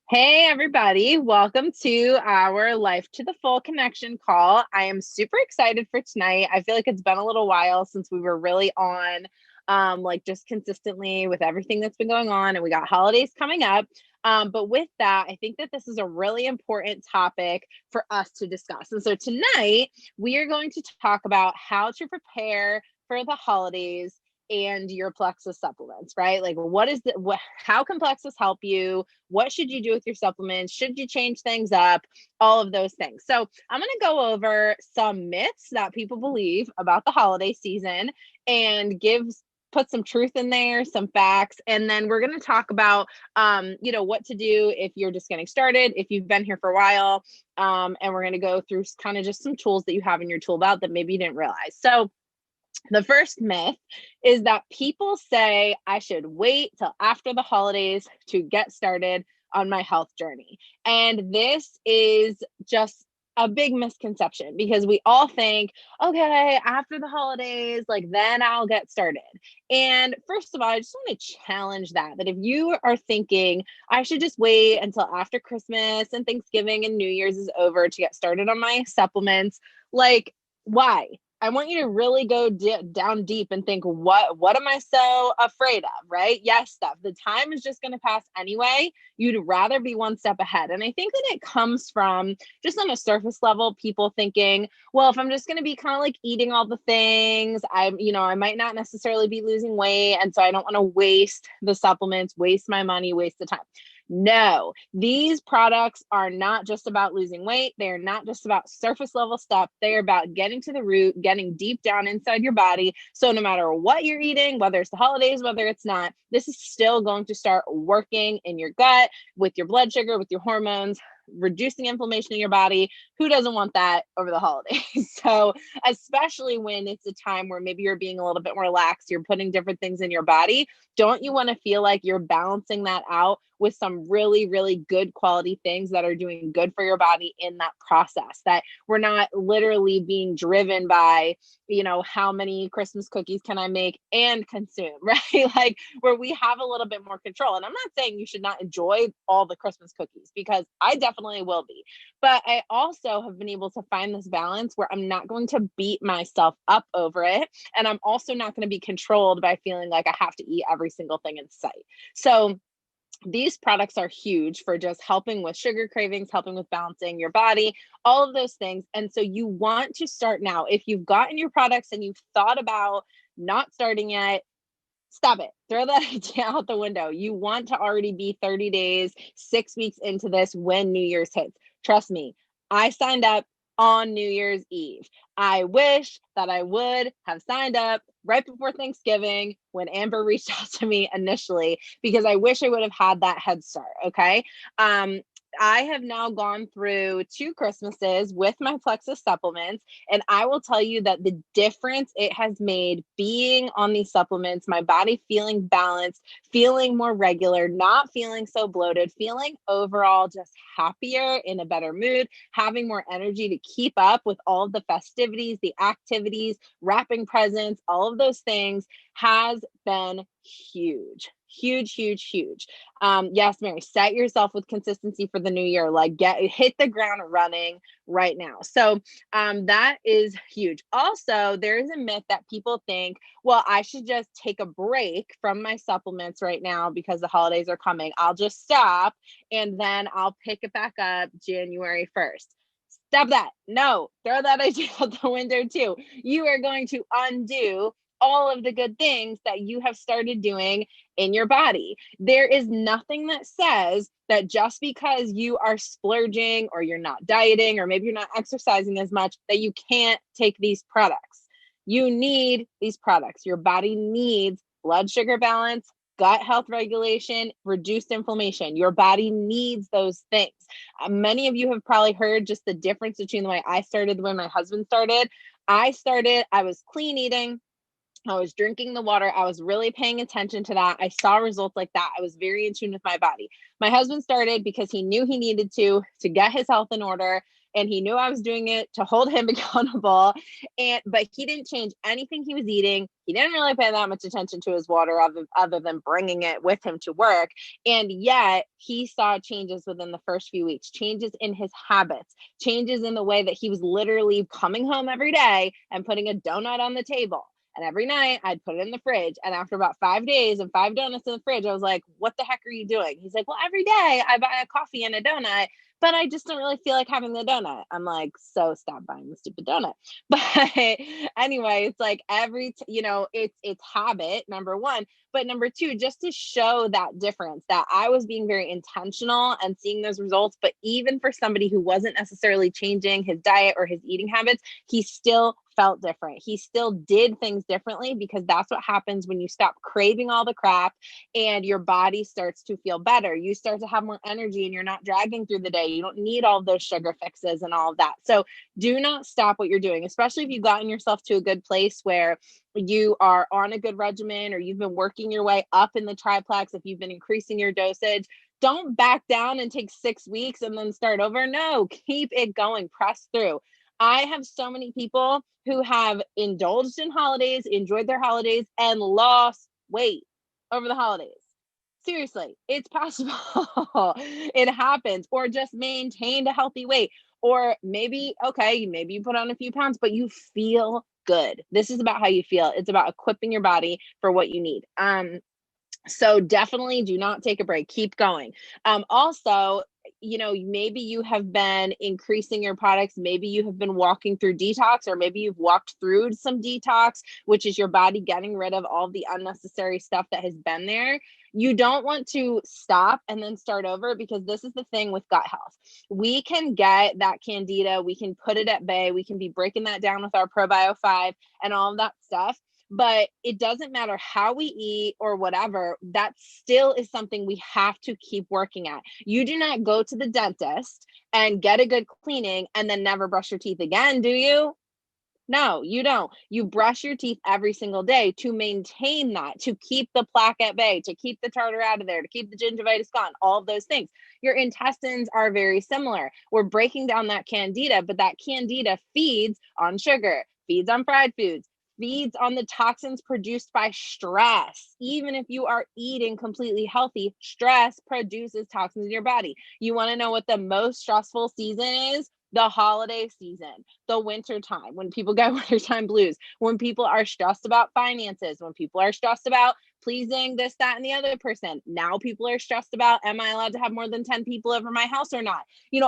Hey, everybody. Welcome to our Life to the Full connection call. I am super excited for tonight. I feel like it's been a little while since we were really on, like just consistently with everything that's been going on, and we got holidays coming up. But with that, I think that this is a really important topic for us to discuss. And so tonight, we are going to talk about how to prepare for the holidays and your plexus supplements, right? Like how can plexus help you? What should you do with your supplements? Should you change things up? All of those things. So I'm going to go over some myths that people believe about the holiday season and put some truth in there, some facts, and then we're going to talk about what to do if you're just getting started, if you've been here for a while, and we're going to go through kind of just some tools that you have in your tool belt that maybe you didn't realize. So the first myth is that people say I should wait till after the holidays to get started on my health journey. And this is just a big misconception because we all think, okay, after the holidays, like then I'll get started. And first of all, I just want to challenge that if you are thinking I should just wait until after Christmas and Thanksgiving and New Year's is over to get started on my supplements, like, why? I want you to really go down deep and think, what am I so afraid of, right? Yes, stuff. The time is just going to pass anyway. You'd rather be one step ahead. And I think that it comes from just on a surface level, people thinking, well, if I'm just going to be kind of like eating all the things, I might not necessarily be losing weight. And so I don't want to waste the supplements, waste my money, waste the time. No, these products are not just about losing weight. They're not just about surface level stuff. They are about getting to the root, getting deep down inside your body. So no matter what you're eating, whether it's the holidays, whether it's not, this is still going to start working in your gut, with your blood sugar, with your hormones, reducing inflammation in your body. Who doesn't want that over the holidays? So especially when it's a time where maybe you're being a little bit more relaxed, you're putting different things in your body. Don't you want to feel like you're balancing that out with some really, really good quality things that are doing good for your body in that process? That we're not literally being driven by, how many Christmas cookies can I make and consume, right? Like where we have a little bit more control. And I'm not saying you should not enjoy all the Christmas cookies, because I definitely will be. But I also have been able to find this balance where I'm not going to beat myself up over it. And I'm also not going to be controlled by feeling like I have to eat every single thing in sight. So these products are huge for just helping with sugar cravings, helping with balancing your body, all of those things. And so you want to start now. If you've gotten your products and you've thought about not starting yet, stop it. Throw that idea out the window. You want to already be 30 days, 6 weeks into this when New Year's hits. Trust me, I signed up on New Year's Eve. I wish that I would have signed up right before Thanksgiving when Amber reached out to me initially, because I wish I would have had that head start. Okay. I have now gone through 2 Christmases with my plexus supplements, and I will tell you that the difference it has made being on these supplements, my body feeling balanced, feeling more regular, not feeling so bloated, feeling overall just happier, in a better mood, having more energy to keep up with all of the festivities, the activities, wrapping presents, all of those things has been huge. Huge, huge, huge. Yes, Mary, set yourself with consistency for the new year. Like hit the ground running right now. So that is huge. Also, there is a myth that people think, well, I should just take a break from my supplements right now because the holidays are coming. I'll just stop and then I'll pick it back up January 1st. Stop that. No, throw that idea out the window too. You are going to undo all of the good things that you have started doing in your body. There is nothing that says that just because you are splurging or you're not dieting or maybe you're not exercising as much that you can't take these products. You need these products. Your body needs blood sugar balance, gut health regulation, reduced inflammation. Your body needs those things. Many of you have probably heard just the difference between the way I started, the way my husband started. I was clean eating. I was drinking the water. I was really paying attention to that. I saw results like that. I was very in tune with my body. My husband started because he knew he needed to get his health in order. and he knew I was doing it to hold him accountable. But he didn't change anything he was eating. He didn't really pay that much attention to his water other than bringing it with him to work. And yet he saw changes within the first few weeks, changes in his habits, changes in the way that he was literally coming home every day and putting a donut on the table. And every night I'd put it in the fridge. And after about 5 days and 5 donuts in the fridge, I was like, what the heck are you doing? He's like, well, every day I buy a coffee and a donut, but I just don't really feel like having the donut. I'm like, so stop buying the stupid donut. But anyway, it's like it's habit, number one. But number two, just to show that difference, that I was being very intentional and seeing those results. But even for somebody who wasn't necessarily changing his diet or his eating habits, he still felt different. He still did things differently, because that's what happens when you stop craving all the crap and your body starts to feel better. You start to have more energy and you're not dragging through the day. You don't need all those sugar fixes and all of that. So do not stop what you're doing, especially if you've gotten yourself to a good place where you are on a good regimen, or you've been working your way up in the triplex, if you've been increasing your dosage. Don't back down and take 6 weeks and then start over. No, keep it going, press through. I have so many people who have indulged in holidays, enjoyed their holidays, and lost weight over the holidays. Seriously, it's possible. It happens. Or just maintained a healthy weight. Or maybe you put on a few pounds, but you feel good. This is about how you feel. It's about equipping your body for what you need. So definitely do not take a break. Keep going. Also, maybe you have been increasing your products. Maybe you have been walking through detox, or maybe you've walked through some detox, which is your body getting rid of all the unnecessary stuff that has been there. You don't want to stop and then start over, because this is the thing with gut health. We can get that candida, we can put it at bay, we can be breaking that down with our probio 5 and all of that stuff. But it doesn't matter how we eat or whatever, that still is something we have to keep working at. You do not go to the dentist and get a good cleaning and then never brush your teeth again, do you? No, you don't. You brush your teeth every single day to maintain that, to keep the plaque at bay, to keep the tartar out of there, to keep the gingivitis gone, all of those things. Your intestines are very similar. We're breaking down that candida, but that candida feeds on sugar, feeds on fried foods, feeds on the toxins produced by stress. Even if you are eating completely healthy, stress produces toxins in your body. You want to know what the most stressful season is? The holiday season, the winter time, when people get wintertime blues, when people are stressed about finances, when people are stressed about pleasing this, that, and the other person. Now people are stressed about, am I allowed to have more than 10 people over my house or not?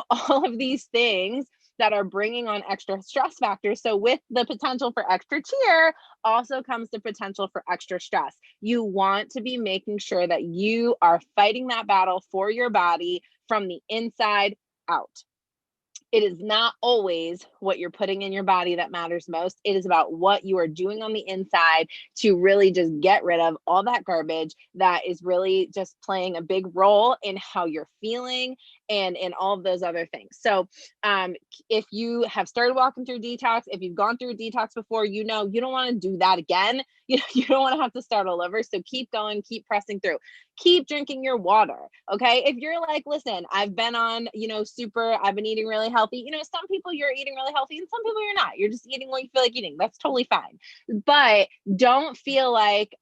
All of these things that are bringing on extra stress factors. So with the potential for extra cheer also comes the potential for extra stress. You want to be making sure that you are fighting that battle for your body from the inside out. It is not always what you're putting in your body that matters most. It is about what you are doing on the inside to really just get rid of all that garbage that is really just playing a big role in how you're feeling and in all of those other things. So if you have started walking through detox, if you've gone through a detox before, you don't want to do that again. You don't want to have to start all over. So keep going, keep pressing through. Keep drinking your water. Okay. If you're like, listen, I've been on, I've been eating really healthy. Some people you're eating really healthy and some people you're not. You're just eating what you feel like eating. That's totally fine. But don't feel like,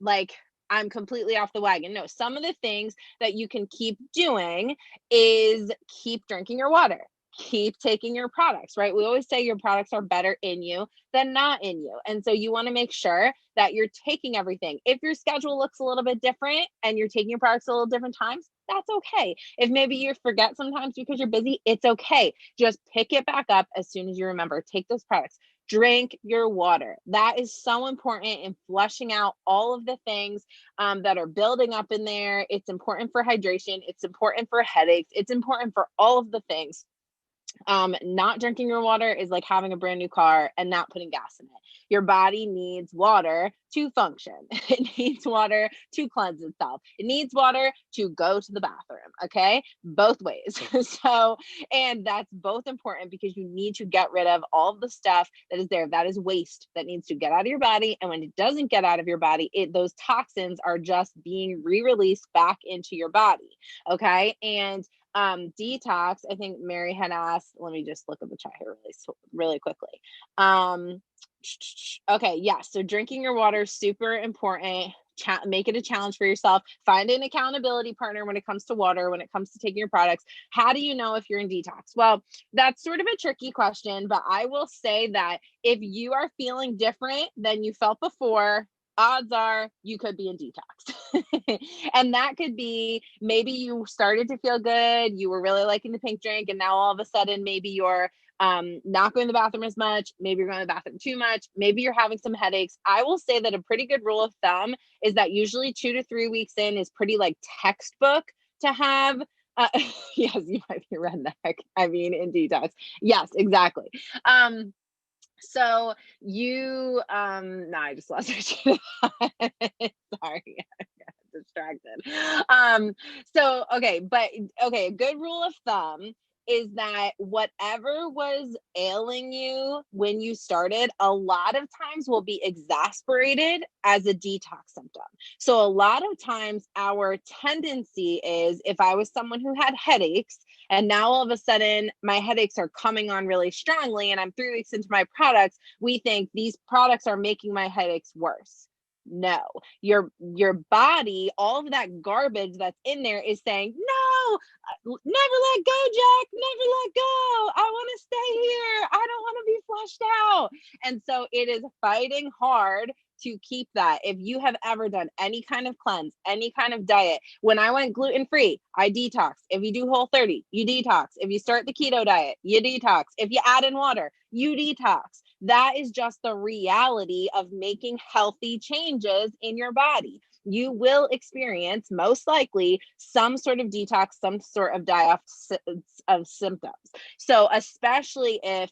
like I'm completely off the wagon. No, some of the things that you can keep doing is keep drinking your water. Keep taking your products, right? We always say your products are better in you than not in you. And so you want to make sure that you're taking everything. If your schedule looks a little bit different and you're taking your products a little different times, that's okay. If maybe you forget sometimes because you're busy, it's okay. Just pick it back up as soon as you remember. Take those products. Drink your water. That is so important in flushing out all of the things that are building up in there. It's important for hydration. It's important for headaches. It's important for all of the things. Not drinking your water is like having a brand new car and not putting gas in it. Your body needs water to function. It needs water to cleanse itself. It needs water to go to the bathroom. Okay. Both ways. And that's both important because you need to get rid of all of the stuff that is there. That is waste that needs to get out of your body. And when it doesn't get out of your body, those toxins are just being re-released back into your body. Okay. And Detox, I think Mary had asked, let me just look at the chat here really quickly. Okay, yeah, so drinking your water is super important. Make it a challenge for yourself. Find an accountability partner when it comes to water, when it comes to taking your products. How do you know if you're in detox? Well, that's sort of a tricky question, but I will say that if you are feeling different than you felt before, odds are you could be in detox. And that could be maybe you started to feel good, you were really liking the pink drink, and now all of a sudden maybe you're not going to the bathroom as much, maybe you're going to the bathroom too much, maybe you're having some headaches. I will say that a pretty good rule of thumb is that usually 2 to 3 weeks in is pretty like textbook to have. Yes, you might be redneck. I mean, in detox. Yes, exactly. So you no, I just lost my train of thought. Sorry, I got distracted. So okay, a good rule of thumb is that whatever was ailing you when you started, a lot of times will be exasperated as a detox symptom. So a lot of times our tendency is, if I was someone who had headaches and now all of a sudden my headaches are coming on really strongly and I'm 3 weeks into my products, we think these products are making my headaches worse. No, your body, all of that garbage that's in there is saying, no, never let go, Jack, never let go. I want to stay here. I don't want to be flushed out. And so it is fighting hard to keep that. If you have ever done any kind of cleanse, any kind of diet, when I went gluten-free, I detox. If you do Whole30, you detox. If you start the keto diet, you detox. If you add in water, you detox. That is just the reality of making healthy changes in your body. You will experience, most likely, some sort of detox, some sort of die-off of symptoms. So especially if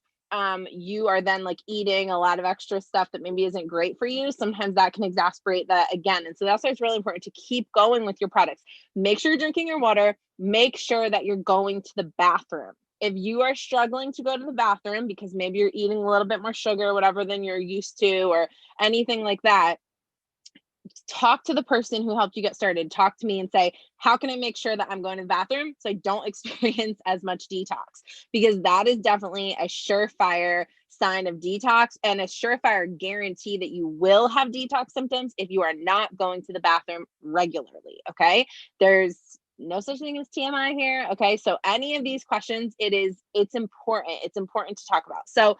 you are then like eating a lot of extra stuff that maybe isn't great for you, sometimes that can exacerbate that again. And so that's why it's really important to keep going with your products. Make sure you're drinking your water. Make sure that you're going to the bathroom. If you are struggling to go to the bathroom because maybe you're eating a little bit more sugar or whatever than you're used to or anything like that, talk to the person who helped you get started. Talk to me and say, how can I make sure that I'm going to the bathroom so I don't experience as much detox? Because that is definitely a surefire sign of detox and a surefire guarantee that you will have detox symptoms if you are not going to the bathroom regularly. Okay. There's no such thing as TMI here. Okay. So any of these questions, it's important. It's important to talk about. So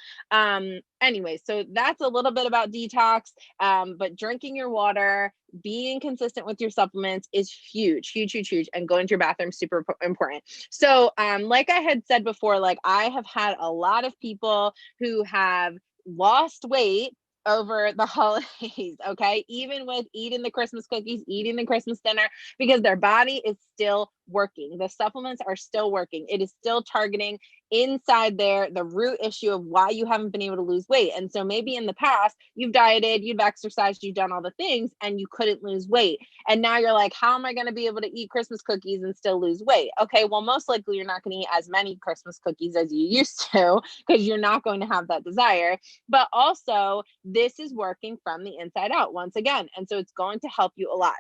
anyway, so that's a little bit about detox. But drinking your water, being consistent with your supplements is huge, huge, huge, huge. And going to your bathroom, super important. So like I had said before, like I have had a lot of people who have lost weight over the holidays, okay? Even with eating the Christmas cookies, eating the Christmas dinner, because their body is still working. The supplements are still working. It is still targeting inside there the root issue of why you haven't been able to lose weight. And so maybe in the past you've dieted, you've exercised, you've done all the things and you couldn't lose weight. And now you're like, how am I going to be able to eat Christmas cookies and still lose weight? Okay, well, most likely you're not going to eat as many Christmas cookies as you used to because you're not going to have that desire. But also this is working from the inside out once again. And so it's going to help you a lot.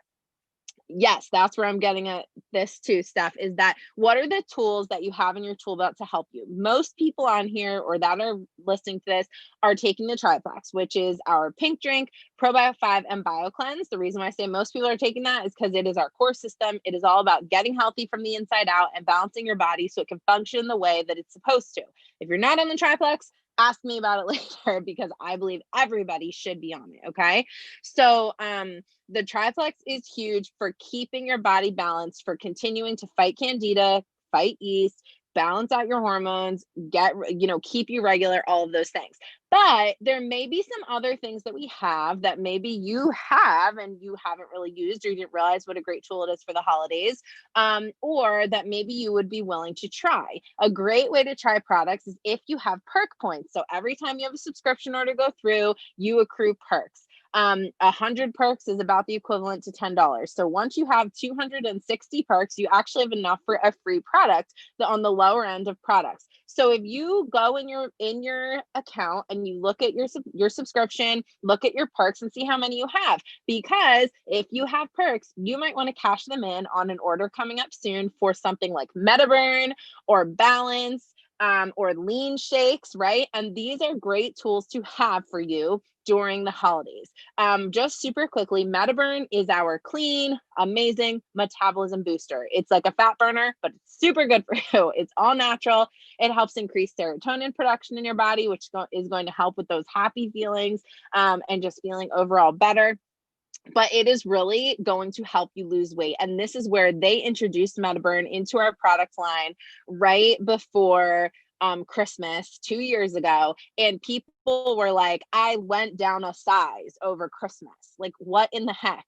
Yes, that's where I'm getting at this too, Steph, is that what are the tools that you have in your tool belt to help you? Most people on here or that are listening to this are taking the triplex, which is our pink drink, probiotic 5 and bio cleanse. The reason why I say most people are taking that is because it is our core system. It is all about getting healthy from the inside out and balancing your body so it can function the way that it's supposed to. If you're not on the triplex, ask me about it later because I believe everybody should be on it. Okay. So, the triplex is huge for keeping your body balanced, for continuing to fight candida, fight yeast, balance out your hormones, keep you regular, all of those things. But there may be some other things that we have that maybe you have and you haven't really used or you didn't realize what a great tool it is for the holidays, or that maybe you would be willing to try. A great way to try products is if you have perk points. So every time you have a subscription order go through, you accrue perks. 100 perks is about the equivalent to $10. So once you have 260 perks, you actually have enough for a free product on the lower end of products. So if you go in your account and you look at your subscription, look at your perks and see how many you have, because if you have perks, you might want to cash them in on an order coming up soon for something like MetaBurn or Balance, or lean shakes, right? And these are great tools to have for you during the holidays. Just super quickly, MetaBurn is our clean, amazing metabolism booster. It's like a fat burner, but it's super good for you. It's all natural. It helps increase serotonin production in your body, which is going to help with those happy feelings, and just feeling overall better. But it is really going to help you lose weight. And this is where they introduced MetaBurn into our product line right before Christmas 2 years ago. And people were like, I went down a size over Christmas. Like, what in the heck?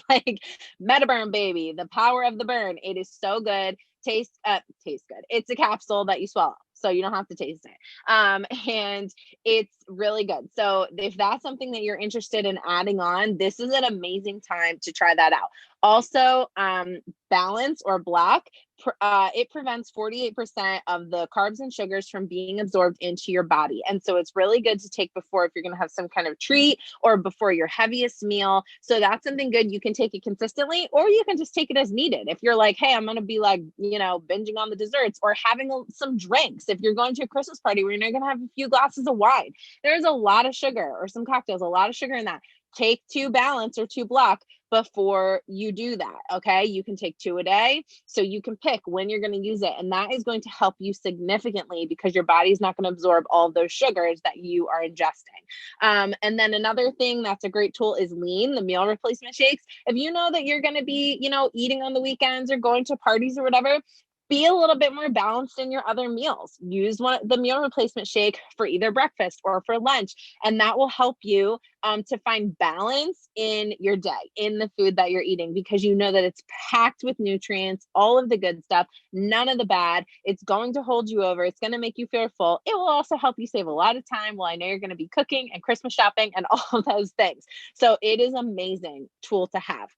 Like, MetaBurn, baby, the power of the burn. It is so good. Tastes good. It's a capsule that you swallow, so you don't have to taste it. And it's really good. So if that's something that you're interested in adding on, this is an amazing time to try that out. Also, Balance or Black, it prevents 48% of the carbs and sugars from being absorbed into your body. And so it's really good to take before, if you're going to have some kind of treat or before your heaviest meal. So that's something good. You can take it consistently, or you can just take it as needed. If you're like, hey, I'm going to be like, binging on the desserts or having some drinks. If you're going to a Christmas party where you're going to have a few glasses of wine, there's a lot of sugar, or some cocktails, a lot of sugar in that. Take 2 Balance or 2 Block before you do that. Okay. You can take 2 a day. So you can pick when you're going to use it. And that is going to help you significantly, because your body's not going to absorb all of those sugars that you are ingesting. And then another thing that's a great tool is Lean, the meal replacement shakes. If you know that you're going to be, eating on the weekends or going to parties or whatever, be a little bit more balanced in your other meals. Use the meal replacement shake for either breakfast or for lunch. And that will help you to find balance in your day, in the food that you're eating, because you know that it's packed with nutrients, all of the good stuff, none of the bad. It's going to hold you over. It's going to make you feel full. It will also help you save a lot of time. Well, I know you're going to be cooking and Christmas shopping and all of those things. So it is an amazing tool to have.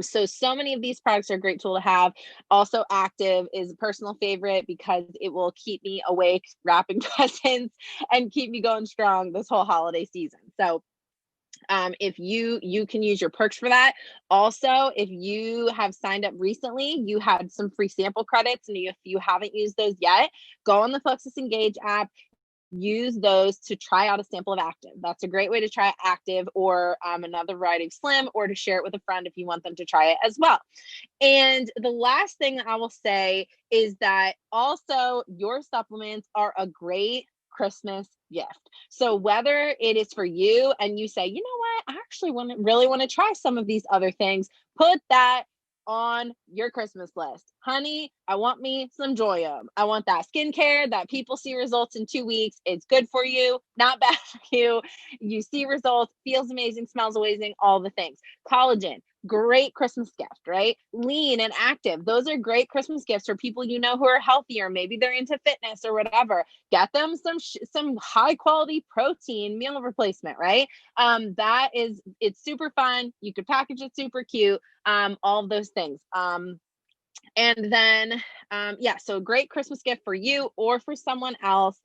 So many of these products are a great tool to have. Also, Active is a personal favorite because it will keep me awake wrapping presents and keep me going strong this whole holiday season. So if you can use your perks for that. Also, if you have signed up recently, you had some free sample credits, and if you haven't used those yet, go on the Plexus Engage app. Use those to try out a sample of Active. That's a great way to try Active, or another variety of Slim, or to share it with a friend if you want them to try it as well. And the last thing I will say is that also your supplements are a great Christmas gift. So whether it is for you and you say, you know what, I actually really want to try some of these other things, put that on your Christmas list. Honey, I want me some Joyum. I want that skincare that people see results in 2 weeks. It's good for you, not bad for you. You see results, feels amazing, smells amazing, all the things. Collagen, great Christmas gift, right? Lean and Active, those are great Christmas gifts for people who are healthier. Maybe they're into fitness or whatever. Get them some high quality protein meal replacement, right? It's super fun. You could package it super cute. All of those things. And then, so great Christmas gift for you or for someone else.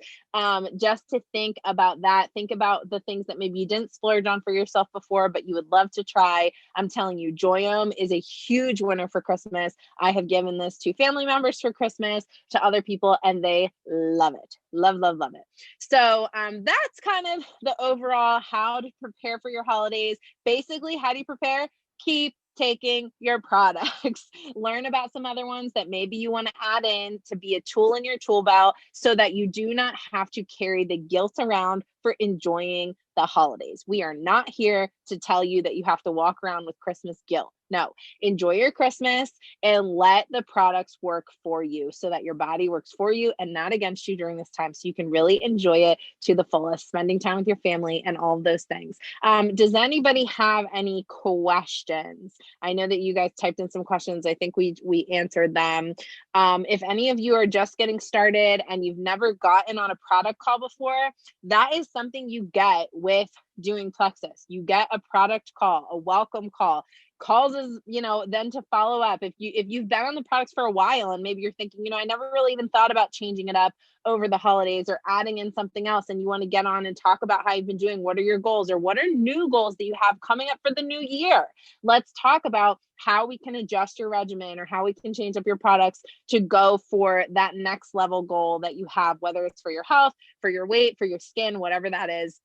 Just to think about that. Think about the things that maybe you didn't splurge on for yourself before, but you would love to try. I'm telling you, Joyum is a huge winner for Christmas. I have given this to family members for Christmas, to other people, and they love it. Love, love, love it. So that's kind of the overall how to prepare for your holidays. Basically, how do you prepare? Keep taking your products. Learn about some other ones that maybe you want to add in to be a tool in your tool belt, so that you do not have to carry the guilt around for enjoying the holidays. We are not here to tell you that you have to walk around with Christmas guilt. No, enjoy your Christmas and let the products work for you so that your body works for you and not against you during this time. So you can really enjoy it to the fullest, spending time with your family and all of those things. Does anybody have any questions? I know that you guys typed in some questions. I think we answered them. If any of you are just getting started and you've never gotten on a product call before, that is something you get with doing Plexus. You get a product call, a welcome call. Calls is, then to follow up. If you've been on the products for a while and maybe you're thinking, I never really even thought about changing it up over the holidays or adding in something else, and you want to get on and talk about how you've been doing, what are your goals or what are new goals that you have coming up for the new year? Let's talk about how we can adjust your regimen or how we can change up your products to go for that next level goal that you have, whether it's for your health, for your weight, for your skin, whatever that is,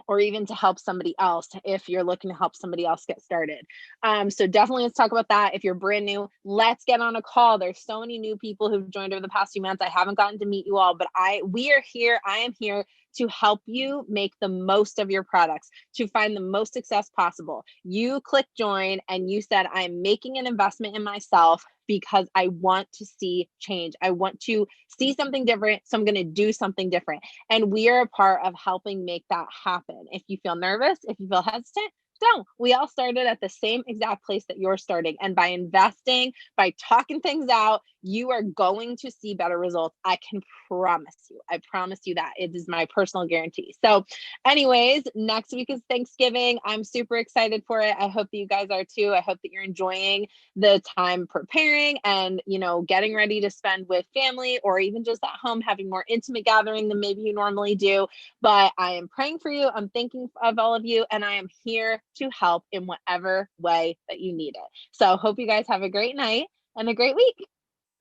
or even to help somebody else if you're looking to help somebody else get started. So definitely let's talk about that. If you're brand new, let's get on a call. There's so many new people who've joined over the past few months. I haven't gotten to meet you all, but we are here. I am here to help you make the most of your products, to find the most success possible. You click join and you said, I'm making an investment in myself because I want to see change. I want to see something different. So I'm going to do something different. And we are a part of helping make that happen. If you feel nervous, if you feel hesitant, don't. We all started at the same exact place that you're starting. And by investing, by talking things out, you are going to see better results. I can promise you. I promise you that. It is my personal guarantee. So anyways, next week is Thanksgiving. I'm super excited for it. I hope that you guys are too. I hope that you're enjoying the time preparing and, getting ready to spend with family or even just at home, having more intimate gathering than maybe you normally do. But I am praying for you. I'm thinking of all of you, and I am here to help in whatever way that you need it. So hope you guys have a great night and a great week.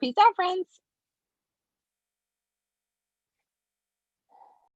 Peace out, friends.